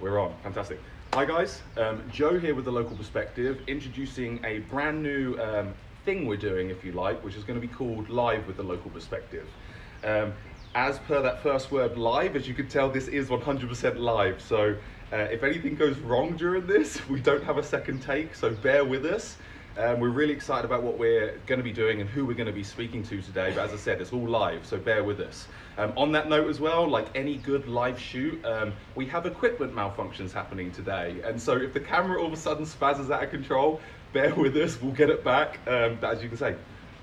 We're on, fantastic. Hi guys, Joe here with The Local Perspective, introducing a brand new thing we're doing, if you like, which is going to be called Live with The Local Perspective. As per that first word, live, as you can tell, this is 100% live. So if anything goes wrong during this, we don't have a second take, so bear with us. We're really excited about what we're going to be doing and who we're going to be speaking to today, but as I said, it's all live, so bear with us. On that note as well, like any good live shoot, we have equipment malfunctions happening today, and so if the camera all of a sudden spazzes out of control, bear with us, we'll get it back, but as you can say,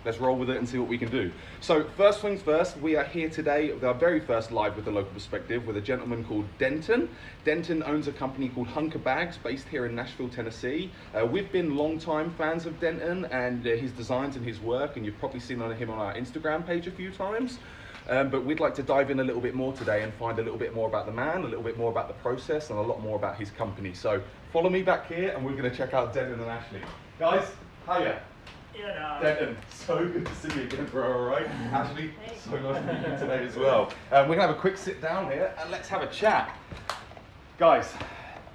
let's roll with it and see what we can do. So first things first, we are here today with our very first Live with The Local Perspective with a gentleman called Denton. Denton owns a company called Hunker based here in Nashville, Tennessee. We've been long-time fans of Denton and his designs and his work, and you've probably seen him on our Instagram page a few times. But we'd like to dive in a little bit more today and find a little bit more about the man, a little bit more about the process, and a lot more about his company. So follow me back here and we're going to check out Denton and Ashley. Guys, hiya. Denton, so good to see you again, bro, all right? Ashley, so nice to meet you today as well. We're going to have a quick sit down here and let's have a chat. Guys,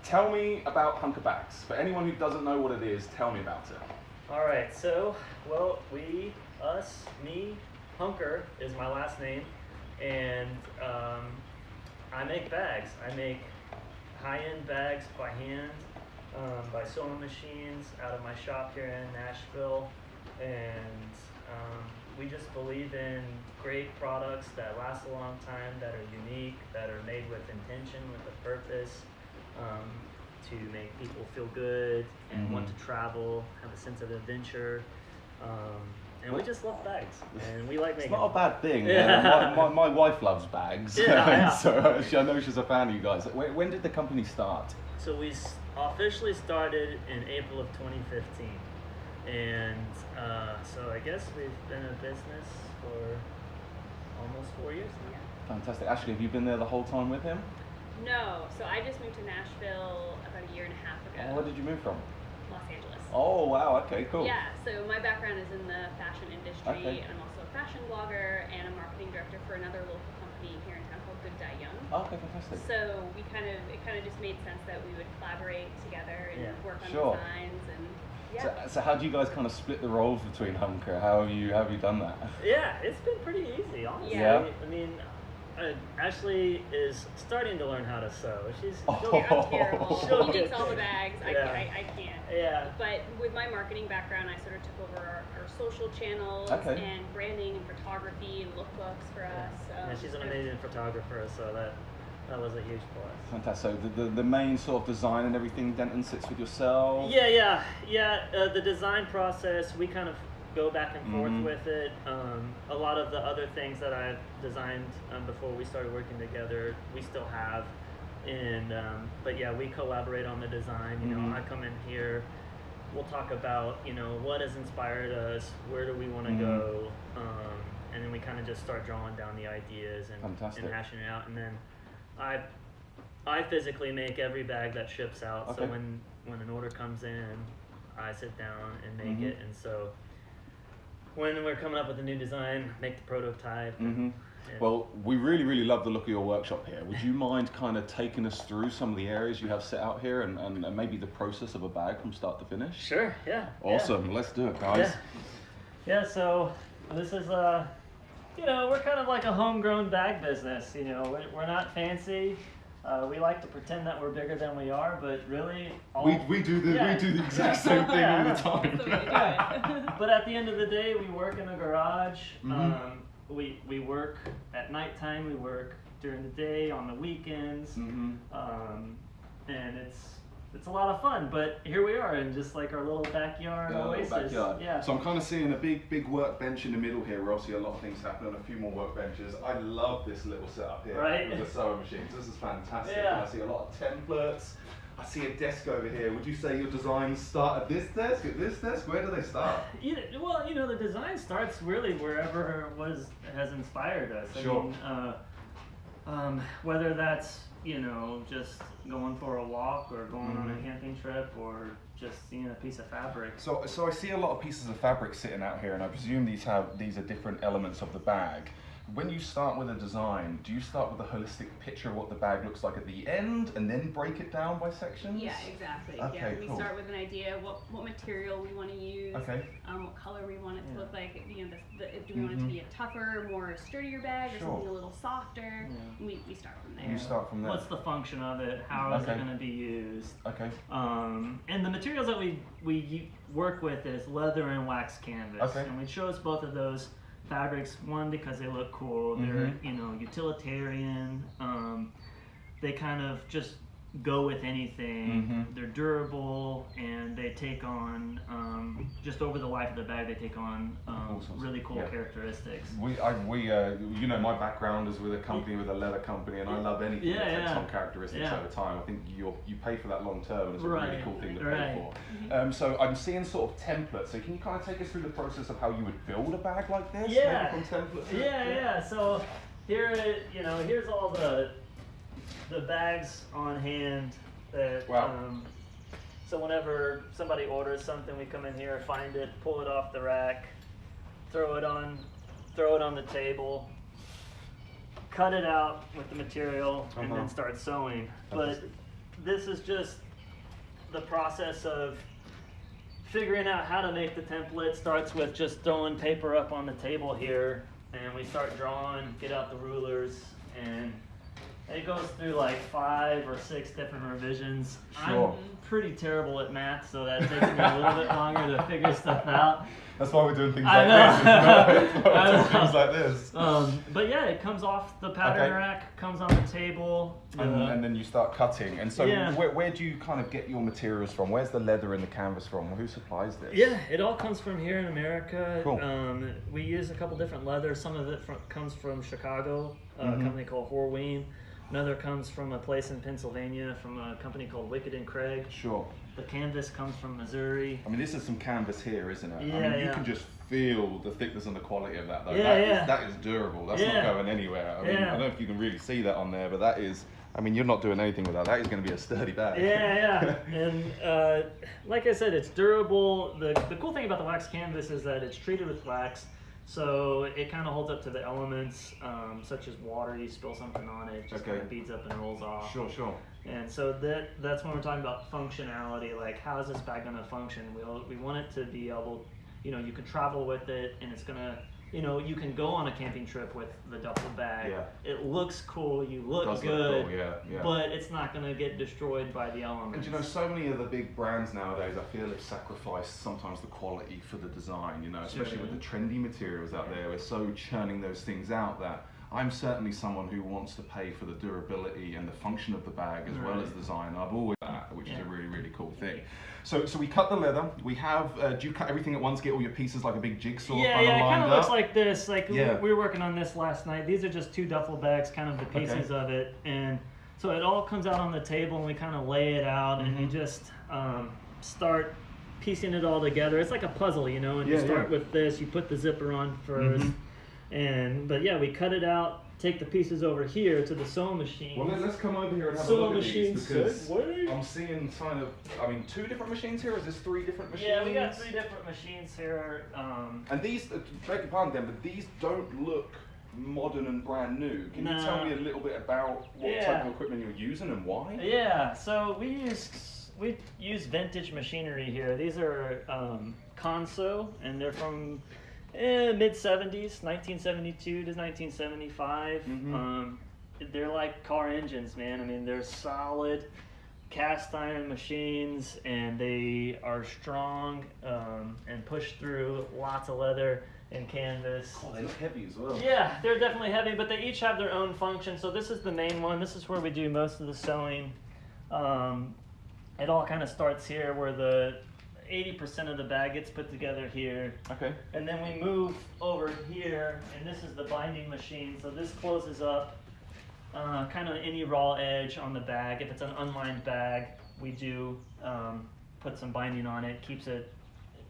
tell me about Hunker Bags. For anyone who doesn't know what it is, tell me about it. All right, so, well, me, Hunker is my last name, and I make bags. I make high-end bags by hand, by sewing machines out of my shop here in Nashville. And we just believe in great products that last a long time, that are unique, that are made with intention, with a purpose, to make people feel good and want to travel, have a sense of adventure. And we just love bags, and we like making them. It's not a bad thing. My wife loves bags, so I know she's a fan of you guys. When did the company start? So we officially started in April of 2015. And so I guess we've been in business for almost 4 years now. Fantastic. Ashley, have you been there the whole time with him? No, so I just moved to Nashville about a year and a half ago. Where did you move from? Los Angeles. Oh, wow, okay, cool. Yeah, so my background is in the fashion industry. Okay. I'm also a fashion blogger and a marketing director for another local company here in town called Good Die Young. Okay, fantastic. So it kind of just made sense that we would collaborate together and work on designs and. Yeah. So how do you guys kind of split the roles between Hunker? How have you done that? Yeah, it's been pretty easy, honestly. Yeah. I mean, Ashley is starting to learn how to sew. I'm terrible. She makes all the bags. Yeah. I can't. Yeah. But with my marketing background, I sort of took over our social channels and branding and photography and lookbooks for us. Yeah, she's an amazing photographer, so that was a huge plus. Fantastic. So the main sort of design and everything, Denton, sits with yourself? Yeah. The design process, we kind of go back and forth with it. A lot of the other things that I've designed before we started working together, we still have. And but yeah, we collaborate on the design. You know, I come in here, we'll talk about, you know, what has inspired us, where do we want to go, and then we kind of just start drawing down the ideas and hashing it out. And then I physically make every bag that ships out. Okay. So when an order comes in, I sit down and make it. And so when we're coming up with a new design, make the prototype. Well, we really love the look of your workshop here. Would you mind kind of taking us through some of the areas you have set out here and maybe the process of a bag from start to finish? Sure, yeah. Awesome, let's do it, guys. Yeah, so this is you know, we're kind of like a homegrown bag business. You know, we're not fancy. We like to pretend that we're bigger than we are, but really, we do the exact same thing all the time. But at the end of the day, we work in a garage. We work at nighttime. We work during the day, on the weekends, and it's a lot of fun. But here we are in just like our little backyard oasis. Yeah. So I'm kind of seeing a big workbench in the middle here, where obviously a lot of things happen, and a few more workbenches. I love this little setup here with the sewing machines. This is fantastic. Yeah. I see a lot of templates. I see a desk over here. Would you say your designs start at this desk, at this desk? Where do they start? Well, you know, the design starts really wherever has inspired us. Sure. I mean, whether that's, you know, just going for a walk or going on a camping trip or just seeing a piece of fabric. So I see a lot of pieces of fabric sitting out here, and I presume these are different elements of the bag. when you start with a design, do you start with a holistic picture of what the bag looks like at the end and then break it down by sections? Yeah, exactly. Okay, yeah, we cool. start with an idea what material we want to use, Okay. What color we want it to look like. You know, do we want it to be a tougher, more sturdier bag, or something a little softer? Yeah. We start from there. You start from there. What's the function of it? How is it going to be used? Okay. And the materials that we work with is leather and wax canvas. Okay. And we chose both of those fabrics, one because they look cool, they're utilitarian, they kind of just go with anything, they're durable, and they take on, just over the life of the bag, they take on really cool characteristics. You know, my background is with a company, with a leather company, and I love anything that takes on characteristics over time. I think you pay for that long term, and it's a really cool thing to pay for. So I'm seeing sort of templates. So can you kind of take us through the process of how you would build a bag like this? Yeah. Maybe from templates? Yeah. So here's all the bags on hand that so whenever somebody orders something, we come in here, find it, pull it off the rack, throw it on the table, cut it out with the material, and then start sewing. But this is just the process of figuring out how to make the template. Starts with just throwing paper up on the table here, and we start drawing, get out the rulers, and it goes through like 5 or 6 different revisions. Sure. I'm pretty terrible at math, so that takes me a little bit longer to figure stuff out. That's why we're doing things like this. Things like this. But yeah, it comes off the pattern rack, comes on the table. And then you start cutting. And so where do you kind of get your materials from? Where's the leather and the canvas from? Who supplies this? Yeah, it all comes from here in America. Cool. We use a couple different leathers. Some of it comes from Chicago, a company called Horween. Another comes from a place in Pennsylvania from a company called Wickett and Craig. Sure. The canvas comes from Missouri. I mean, this is some canvas here, isn't it? Yeah, I mean, you can just feel the thickness and the quality of that, though. Yeah, that is durable. That's not going anywhere. I mean, I don't know if you can really see that on there, but that is, I mean, you're not doing anything with that. That is going to be a sturdy bag. Yeah. And like I said, it's durable. The cool thing about the wax canvas is that it's treated with wax. So it kind of holds up to the elements, such as water. You spill something on it, it just kind of beads up and rolls off. Sure. And so that's when we're talking about functionality. Like, how is this bag going to function? We want it to be able, you can travel with it, and it's going to, you can go on a camping trip with the duffel bag. Yeah. It looks cool. You look good. Look cool, but it's not going to get destroyed by the elements. And so many of the big brands nowadays, I feel have sacrificed sometimes the quality for the design. Especially with the trendy materials out there. We're so churning those things out that I'm certainly someone who wants to pay for the durability and the function of the bag as well as design. I've always that, which is a really, really cool thing. So we cut the leather. We have, do you cut everything at once, get all your pieces like a big jigsaw? Yeah, it kind of looks like this. Like we were working on this last night. These are just 2 duffel bags, kind of the pieces of it. And so it all comes out on the table, and we kind of lay it out, and you just start piecing it all together. It's like a puzzle, and you start with this, you put the zipper on first. But we cut it out, take the pieces over here to the sewing machine. Well, let's come over here and have a look at these, because I'm seeing 2 different machines here. Is this 3 different machines? Yeah, we got 3 different machines here. And these, beg your pardon, Dan, but these don't look modern and brand new. Can you tell me a little bit about what type of equipment you're using and why? Yeah, so we use vintage machinery here. These are Conso, and they're from mid-70s, 1972 to 1975. They're like car engines, man. I mean, they're solid cast iron machines, and they are strong and push through lots of leather and canvas. Oh, they look heavy as well. Yeah, they're definitely heavy, but they each have their own function. So this is the main one. This is where we do most of the sewing. It all kind of starts here, where the 80% of the bag gets put together here. Okay. And then we move over here, and this is the binding machine. So this closes up kind of any raw edge on the bag. If it's an unlined bag, we do put some binding on it, keeps it,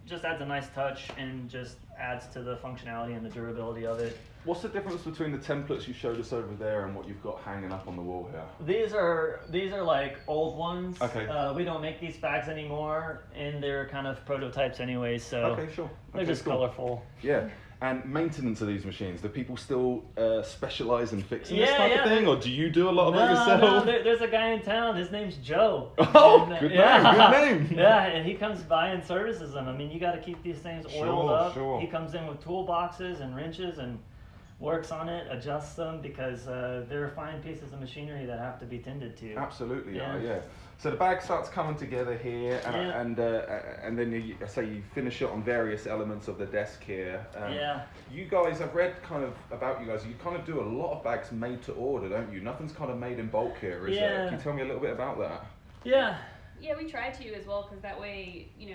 just adds a nice touch and just adds to the functionality and the durability of it. What's the difference between the templates you showed us over there and what you've got hanging up on the wall here? These are like old ones. Okay. We don't make these bags anymore, and they're kind of prototypes anyway, so okay, sure. they're just colorful. Yeah. And maintenance of these machines, do people still specialize in fixing this type of thing, or do you do a lot of it yourself? No, there's a guy in town, his name's Joe. Oh, and, good name. Yeah, and he comes by and services them. I mean, you got to keep these things oiled up. Sure. He comes in with toolboxes and wrenches and works on it, adjusts them, because they're fine pieces of machinery that have to be tended to. Absolutely, yeah. So the bag starts coming together here, and then you finish it on various elements of the desk here. You guys, I've read kind of about you guys. You kind of do a lot of bags made to order, don't you? Nothing's kind of made in bulk here, is there? Can you tell me a little bit about that? Yeah, we try to as well, because that way, we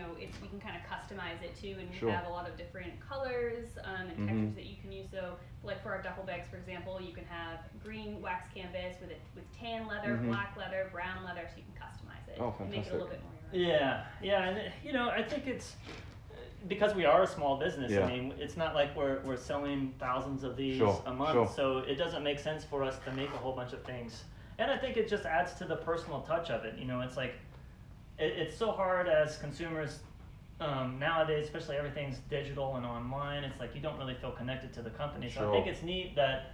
can kind of customize it too, and we have a lot of different colors and textures that you can use. So, like for our duffel bags, for example, you can have green wax canvas with tan leather, black leather, brown leather, so you can customize it and make it a little bit more and I think it's because we are a small business. I mean, it's not like we're selling thousands of these a month, so it doesn't make sense for us to make a whole bunch of things. And I think it just adds to the personal touch of it. It's like it's so hard as consumers nowadays, especially everything's digital and online. It's like you don't really feel connected to the company. So I think it's neat that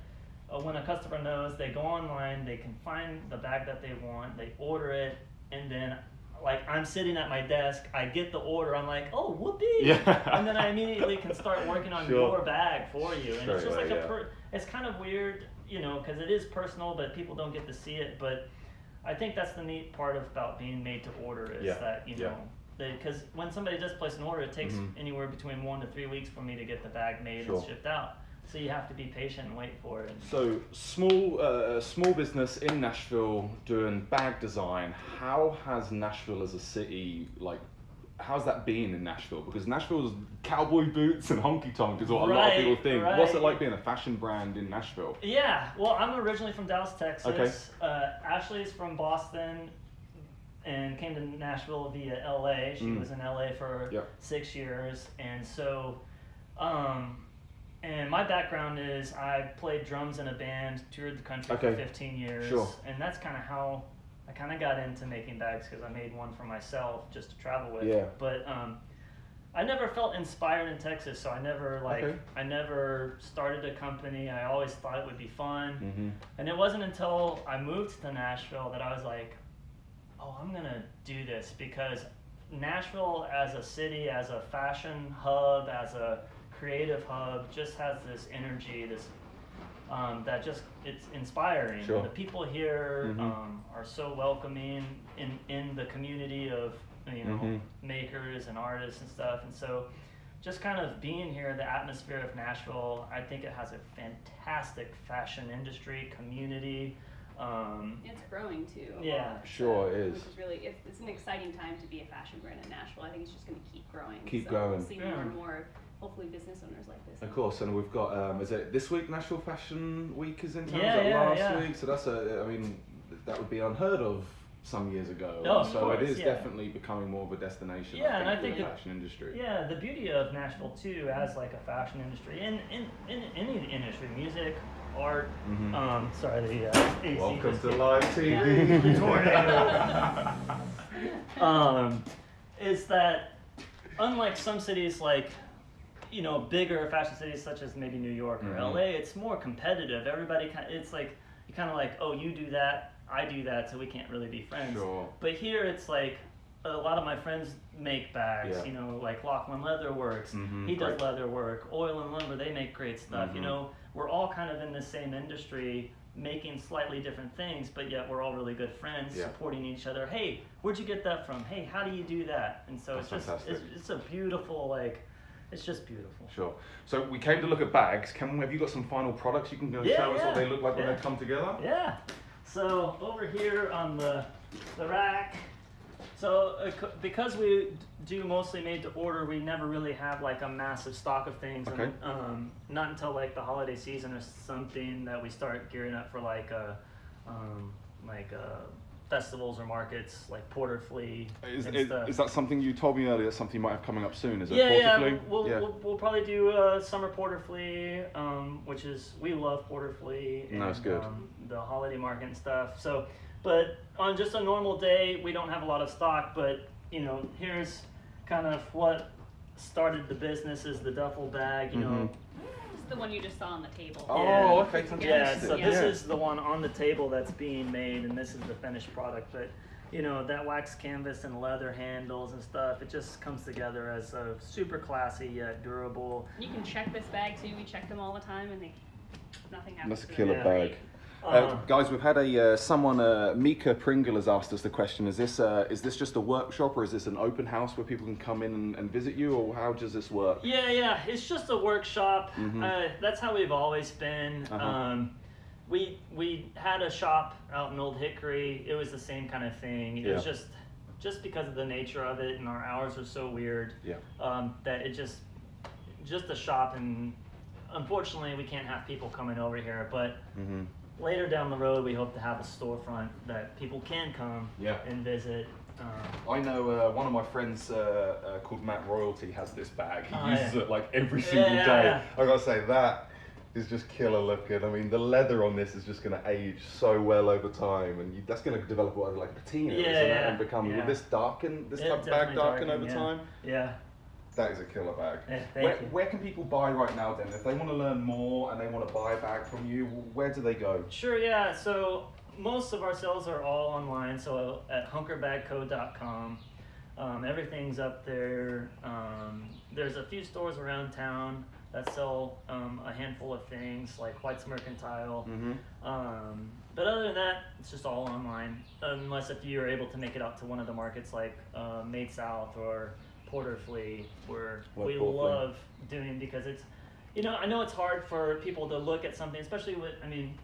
when a customer knows, they go online, they can find the bag that they want, they order it, and then like I'm sitting at my desk, I get the order, I'm like, oh, whoopee! And then I immediately can start working on your bag for you. And it's just like it's kind of weird, because it is personal, but people don't get to see it. But I think that's the neat part about being made to order is that, because when somebody does place an order, it takes anywhere between 1 to 3 weeks for me to get the bag made and shipped out. So you have to be patient and wait for it. So small business in Nashville doing bag design. How has Nashville as a city, how's that been in Nashville? Because Nashville's cowboy boots and honky tonk is what a lot of people think. What's it like being a fashion brand in Nashville? Yeah, well, I'm originally from Dallas, Texas. Ashley's from Boston and came to Nashville via LA. She was in LA for 6 years. And so, and my background is I played drums in a band, toured the country for 15 years. And that's kind of how I kind of got into making bags, because I made one for myself just to travel with. But I never felt inspired in Texas, so I never I never started a company. I always thought it would be fun. And it wasn't until I moved to Nashville that I was like, oh, I'm gonna do this, because Nashville as a city, as a fashion hub, as a creative hub, just has this energy, this that just, it's inspiring. The people here are so welcoming in the community of makers and artists and stuff. And so just kind of being here, the atmosphere of Nashville, I think it has a fantastic fashion industry, community. It's growing too. It is. Which is really, it's an exciting time to be a fashion brand in Nashville. I think it's just going to keep growing. Growing. We'll see more and more, hopefully, business owners like this. Of course, and we've got, is it this week Nashville Fashion Week is in town? Last week? So that's that would be unheard of some years ago. So it is definitely becoming more of a destination. And I think the fashion industry. The beauty of Nashville too, as like a fashion industry, in any industry, music, art. Sorry, the AC. Welcome to live TV. Tornado. Is that unlike some cities like, bigger fashion cities such as maybe New York or LA, it's more competitive. Everybody it's like, you kind of like, oh, you do that, I do that, so we can't really be friends. But here it's like, a lot of my friends make bags, like Lachlan Leather Works, he does leather work, Oil and Lumber, they make great stuff. We're all kind of in the same industry, making slightly different things, but yet we're all really good friends, supporting each other. Hey, where'd you get that from? Hey, how do you do that? And so it's a beautiful, it's just beautiful. So we came to look at bags. Have you got some final products you can show us what they look like when they come together? So over here on the rack, so because we do mostly made to order, we never really have like a massive stock of things. And, not until like the holiday season or something that we start gearing up for festivals or markets like Porter Flea. Is that something you told me earlier? Something you might have coming up soon? Is it Porter Flea? We'll probably do summer Porter Flea, which is, we love Porter Flea. And, that's good. The holiday market and stuff. So, but on just a normal day, we don't have a lot of stock. But here's kind of what started the business is the duffel bag, you know. This is the one you just saw on the table. Oh, okay, fantastic. Yeah, so this is the one on the table that's being made, and this is the finished product. But you know, that wax canvas and leather handles and stuff, it just comes together as a super classy yet durable. You can check this bag too. We check them all the time, and nothing happens. That's a to killer them. bag. Guys, we've had Mika Pringle has asked us the question, is this just a workshop, or is this an open house where people can come in and visit you, or how does this work? Yeah, it's just a workshop. That's how we've always been. We had a shop out in Old Hickory. It was the same kind of thing. It was just because of the nature of it, and our hours are so weird, that it just a shop, and unfortunately we can't have people coming over here, but later down the road, we hope to have a storefront that people can come and visit. I know one of my friends called Matt Royalty has this bag. He uses it like every single day. I gotta say, that is just killer looking. I mean, the leather on this is just gonna age so well over time, and that's gonna develop like a patina, isn't it? And become, will this darken, this type of bag darken over time? Yeah. That is a killer bag. Yeah, where can people buy right now, then? If they want to learn more and they want to buy a bag from you, where do they go? Sure, yeah. So most of our sales are all online, so at hunkerbagco.com. Everything's up there. There's a few stores around town that sell a handful of things, like White's Mercantile. But other than that, it's just all online, unless if you're able to make it out to one of the markets like Made South or Porterfleet, where we love doing, because it's, you know, I know it's hard for people to look at something, especially with, I mean,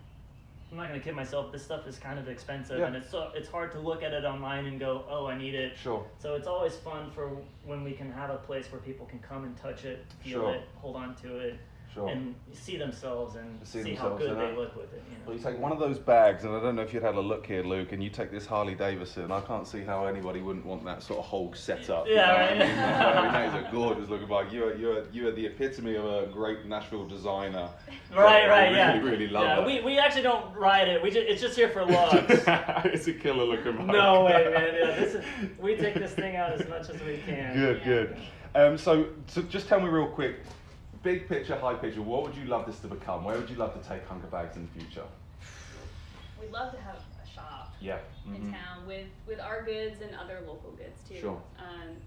I'm not going to kid myself, this stuff is kind of expensive, and it's hard to look at it online and go, oh, I need it. Sure. So it's always fun for when we can have a place where people can come and touch it, feel it, hold on to it, and see themselves and see how good they look with it. You know? Well, you take one of those bags, and I don't know if you'd had a look here, Luke, and you take this Harley Davidson. I can't see how anybody wouldn't want that sort of whole setup. Yeah, right. I mean, that is a gorgeous looking bag. You are the epitome of a great Nashville designer. Right, I really love it. We actually don't ride it. It's just here for looks. It's a killer looking bag. No way, man. Yeah, we take this thing out as much as we can. Good. So just tell me real quick. Big picture, high picture, what would you love this to become? Where would you love to take Hunker Bags in the future? We'd love to have a shop Mm-hmm. in town with our goods and other local goods too. Sure.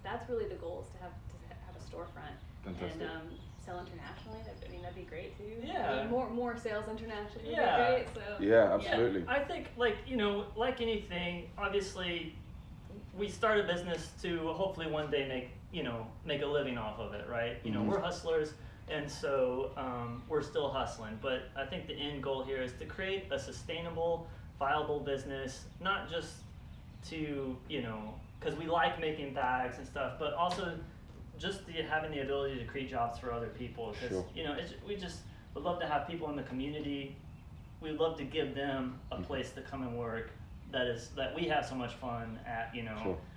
That's really the goal, is to have a storefront. Fantastic. And sell internationally. That'd be great too. Yeah. I mean, more sales internationally would Yeah. be great. So Yeah, absolutely. I think, like anything, obviously, we start a business to hopefully one day make a living off of it, right? You know, we're hustlers. And so we're still hustling, but I think the end goal here is to create a sustainable, viable business, not just to, because we like making bags and stuff, but also just having the ability to create jobs for other people. Because, we just would love to have people in the community. We'd love to give them a place to come and work that we have so much fun at,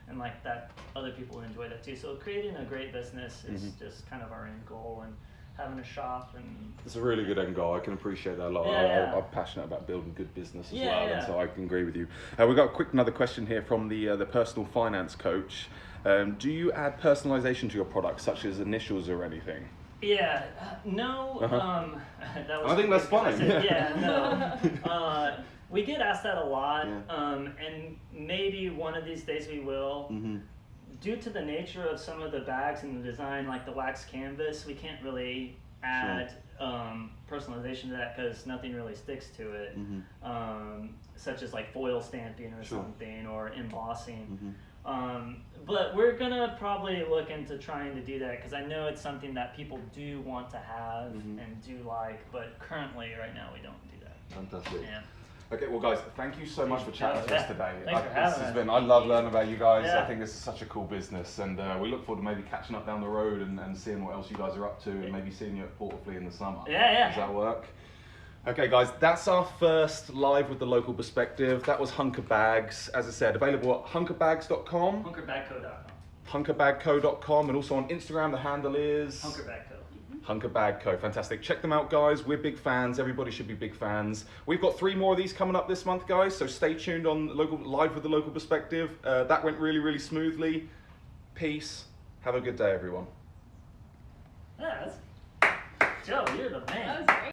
and like that other people enjoy that too. So creating a great business is just kind of our end goal, and having a shop. And it's a really good end goal. I can appreciate that a lot. I'm passionate about building good business as well, and so I can agree with you. We've got another question here from the personal finance coach. Do you add personalization to your products, such as initials or anything? Yeah, no. That was I think that's fine. No. We get asked that a lot, and maybe one of these days we will. Due to the nature of some of the bags and the design, like the wax canvas, we can't really add personalization to that because nothing really sticks to it, such as like foil stamping or something, or embossing. But we're gonna probably look into trying to do that, because I know it's something that people do want to have and do like, but currently right now we don't do that. Fantastic. Yeah. Okay, well guys, thank you so much for chatting to us today. Thanks for having us. I love learning about you guys. I think this is such a cool business, and we look forward to maybe catching up down the road and seeing what else you guys are up to, and maybe seeing you at Porterfleet in the summer. Yeah. Does that work? Okay guys, that's our first live with the local perspective. That was Hunker Bags, as I said, available at hunkerbags.com. Hunkerbagco.com. hunkerbagco.com, and also on Instagram the handle is Hunkerbagco. Hunker Bag Co. Fantastic. Check them out, guys. We're big fans. Everybody should be big fans. We've got 3 more of these coming up this month, guys, so stay tuned on live with the local perspective. That went really, really smoothly. Peace. Have a good day, everyone. Yeah, Joe, you're the man. That was great.